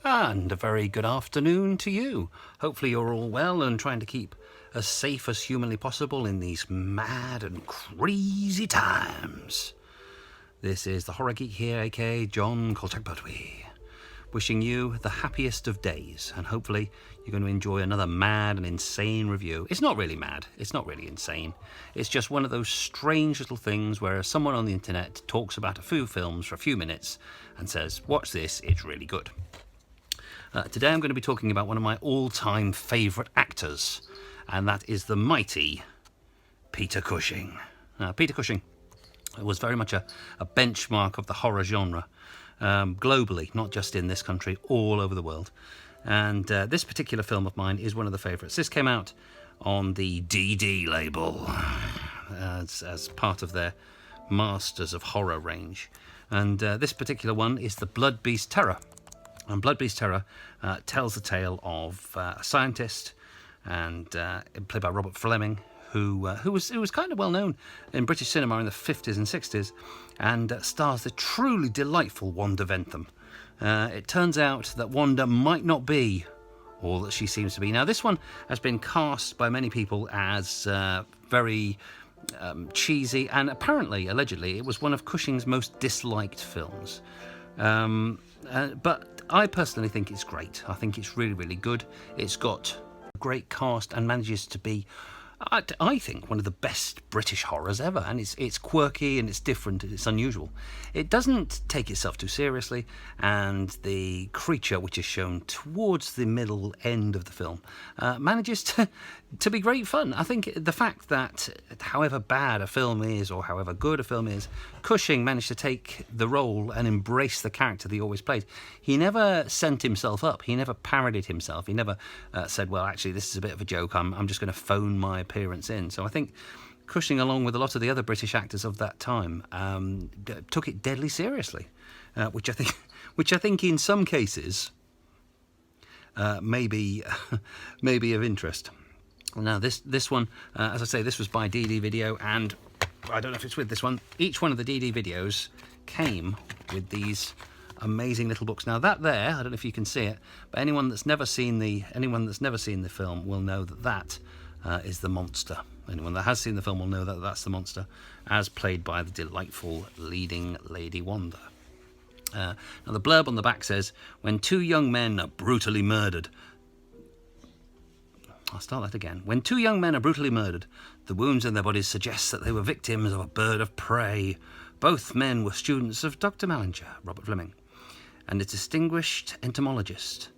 And a very good afternoon to you. Hopefully you're all well and trying to keep as safe as humanly possible in these mad and crazy times. This is the Horror Geek here, aka John Colchak-Pertwee, wishing you the happiest of days, and hopefully you're going to enjoy another mad and insane review. It's not really mad, it's not really insane. It's just one of those strange little things where someone on the internet talks about a few films for a few minutes and says, watch this, it's really good. Today I'm going to be talking about one of my all-time favourite actors, and that is the mighty Peter Cushing. Peter Cushing was very much a benchmark of the horror genre, globally, not just in this country, all over the world. And this particular film of mine is one of the favourites. This came out on the DD label as part of their Masters of Horror range. And this particular one is The Blood Beast Terror. And Blood Beast Terror tells the tale of a scientist, and played by Robert Fleming, who was kind of well known in British cinema in the 50s and 60s, and stars the truly delightful Wanda Ventham. It turns out that Wanda might not be all that she seems to be. Now, this one has been cast by many people as very cheesy, and apparently, allegedly, it was one of Cushing's most disliked films. But I personally think it's great. I think it's really, really good. It's got a great cast and manages to be, I think, one of the best British horrors ever. And it's quirky and it's different and it's unusual. It doesn't take itself too seriously, and the creature, which is shown towards the middle end of the film, manages to be great fun. I think the fact that however bad a film is or however good a film is, Cushing managed to take the role and embrace the character that he always played. He never sent himself up. He never parodied himself. He never said, well, actually, this is a bit of a joke. I'm just going to phone my appearance in. So I think Cushing, along with a lot of the other British actors of that time, took it deadly seriously, which I think in some cases may be of interest. Now, this one, as I say, this was by DD Video, and I don't know if it's with this one. Each one of the DD videos came with these amazing little books. Now, that there, I don't know if you can see it, but anyone that's never seen the film will know that is the monster. Anyone that has seen the film will know that that's the monster, as played by the delightful leading Lady Wanda. Now, the blurb on the back says, when two young men are brutally murdered... I'll start that again. When two young men are brutally murdered, the wounds in their bodies suggest that they were victims of a bird of prey. Both men were students of Dr. Mallinger, Robert Fleming, and a distinguished entomologist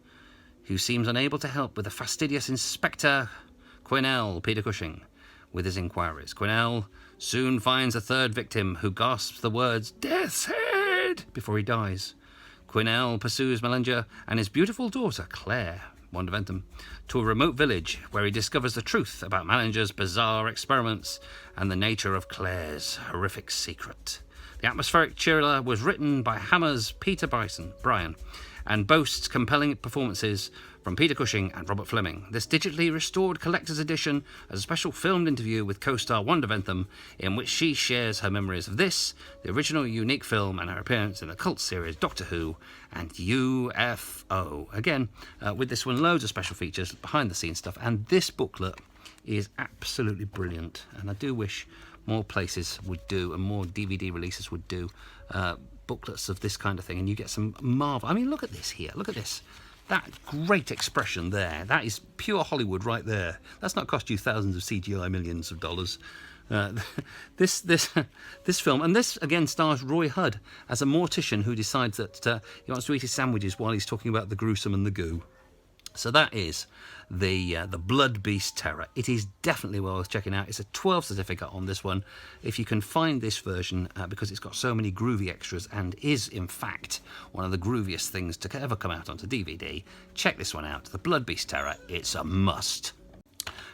who seems unable to help with the fastidious Inspector Quinnell, Peter Cushing, with his inquiries. Quinnell soon finds a third victim who gasps the words, "Death's head!" before he dies. Quinnell pursues Mallinger and his beautiful daughter, Claire, Wanda Ventham, to a remote village where he discovers the truth about Mallinger's bizarre experiments and the nature of Claire's horrific secret. The atmospheric thriller was written by Hammer's Peter Bryan and boasts compelling performances from Peter Cushing and Robert Fleming. This digitally restored collector's edition has a special filmed interview with co-star Wanda Ventham, in which she shares her memories of this, the original unique film, and her appearance in the cult series Doctor Who and UFO. Again, with this one, loads of special features, behind-the-scenes stuff, and this booklet is absolutely brilliant. And I do wish more places would do, and more DVD releases would do, booklets of this kind of thing, and you get some marvel. I mean, look at this here. Look at this. That great expression there. That is pure Hollywood right there. That's not cost you thousands of CGI millions of dollars. This film, and this again stars Roy Hudd as a mortician who decides that he wants to eat his sandwiches while he's talking about the gruesome and the goo. So that is the Blood Beast Terror. It is definitely worth checking out. It's a 12 certificate on this one. If you can find this version, because it's got so many groovy extras and is, in fact, one of the grooviest things to ever come out onto DVD, check this one out. The Blood Beast Terror. It's a must.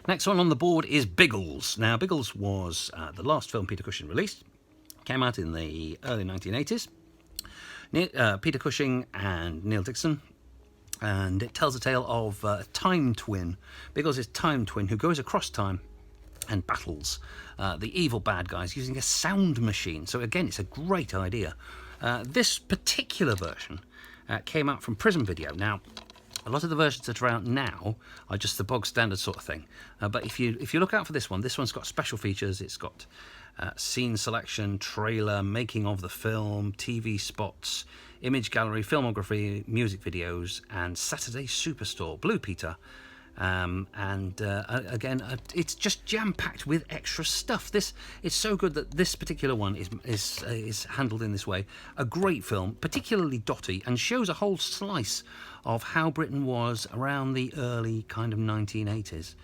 Next one on the board is Biggles. Now, Biggles was the last film Peter Cushing released. Came out in the early 1980s. Peter Cushing and Neil Dixon. And it tells a tale of a time twin, Biggles' time twin, who goes across time and battles the evil bad guys using a sound machine. So again, it's a great idea. This particular version came out from Prism Video. Now, a lot of the versions that are out now are just the bog standard sort of thing. But if you look out for this one's got special features. It's got scene selection, trailer, making of the film, TV spots, image gallery, filmography, music videos, and Saturday Superstore, Blue Peter. Again, it's just jam-packed with extra stuff. This is so good that this particular one is handled in this way. A great film, particularly dotty, and shows a whole slice of how Britain was around the early kind of 1980s.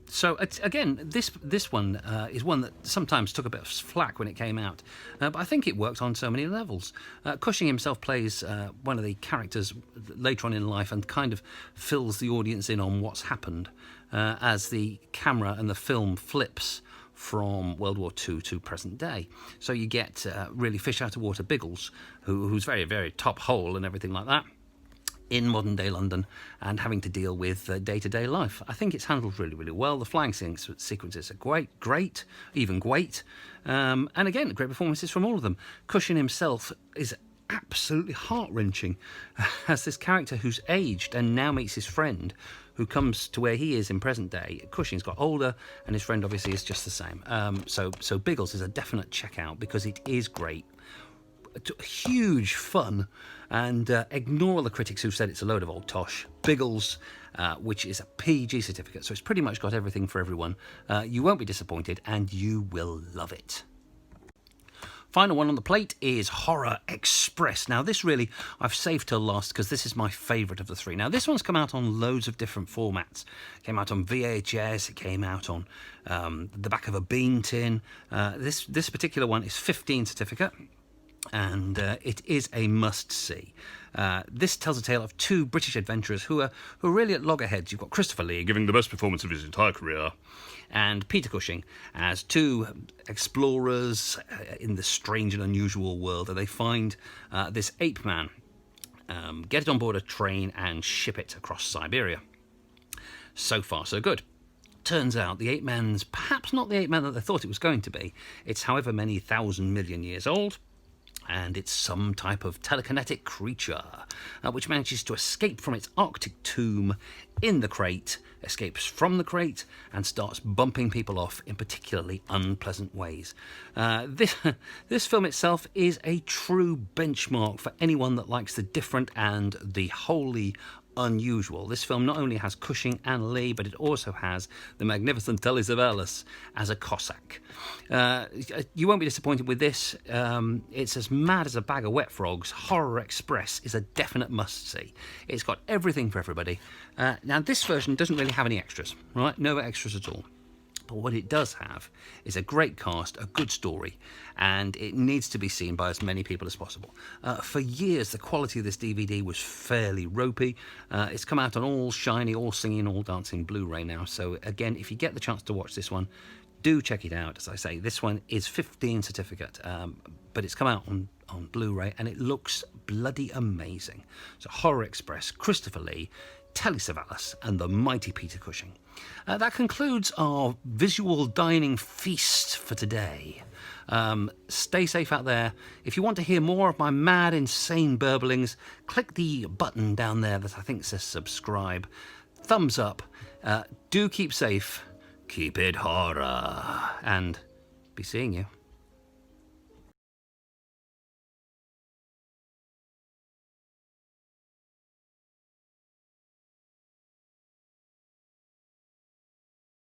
So again, this one is one that sometimes took a bit of flack when it came out, but I think it worked on so many levels. Cushing himself plays one of the characters later on in life and kind of fills the audience in on what's happened as the camera and the film flips from World War II to present day. So you get really fish out of water Biggles, who's very, very top hole and everything like that, in modern day London and having to deal with day-to-day life. I think it's handled really, really well. The flying sequences are great, even great. And again, great performances from all of them. Cushing himself is absolutely heart-wrenching as this character who's aged and now meets his friend who comes to where he is in present day. Cushing's got older and his friend obviously is just the same. So Biggles is a definite check out because it is great. Huge fun, and ignore all the critics who said it's a load of old tosh. Biggles, which is a PG certificate, so it's pretty much got everything for everyone. You won't be disappointed and you will love it. Final one on the plate is Horror Express. Now this really I've saved till last because this is my favourite of the three. Now this one's come out on loads of different formats. It came out on VHS, it came out on the back of a bean tin. This particular one is 15 certificate. And it is a must-see. This tells a tale of two British adventurers who are really at loggerheads. You've got Christopher Lee giving the best performance of his entire career, and Peter Cushing as two explorers in the strange and unusual world. And they find this ape man, get it on board a train and ship it across Siberia. So far, so good. Turns out the ape man's perhaps not the ape man that they thought it was going to be. It's however many thousand million years old. And it's some type of telekinetic creature which manages to escape from its Arctic tomb in the crate, escapes from the crate and starts bumping people off in particularly unpleasant ways. This film itself is a true benchmark for anyone that likes the different and the wholly unusual. This film not only has Cushing and Lee, but it also has the magnificent Telly Savalas as a Cossack. You won't be disappointed with this. It's as mad as a bag of wet frogs. Horror Express is a definite must-see. It's got everything for everybody. Now, this version doesn't really have any extras, right? No extras at all. But what it does have is a great cast, a good story, and it needs to be seen by as many people as possible. For years, the quality of this DVD was fairly ropey. It's come out on all shiny, all singing, all dancing Blu-ray now. So again, if you get the chance to watch this one, do check it out. As I say, this one is 15 certificate, but it's come out on Blu-ray and it looks bloody amazing. So Horror Express, Christopher Lee, Telly Savalas and the mighty Peter Cushing. That concludes our visual dining feast for today. Stay safe out there. If you want to hear more of my mad, insane burblings, click the button down there that I think says subscribe. Thumbs up. Do keep safe. Keep it horror. And be seeing you.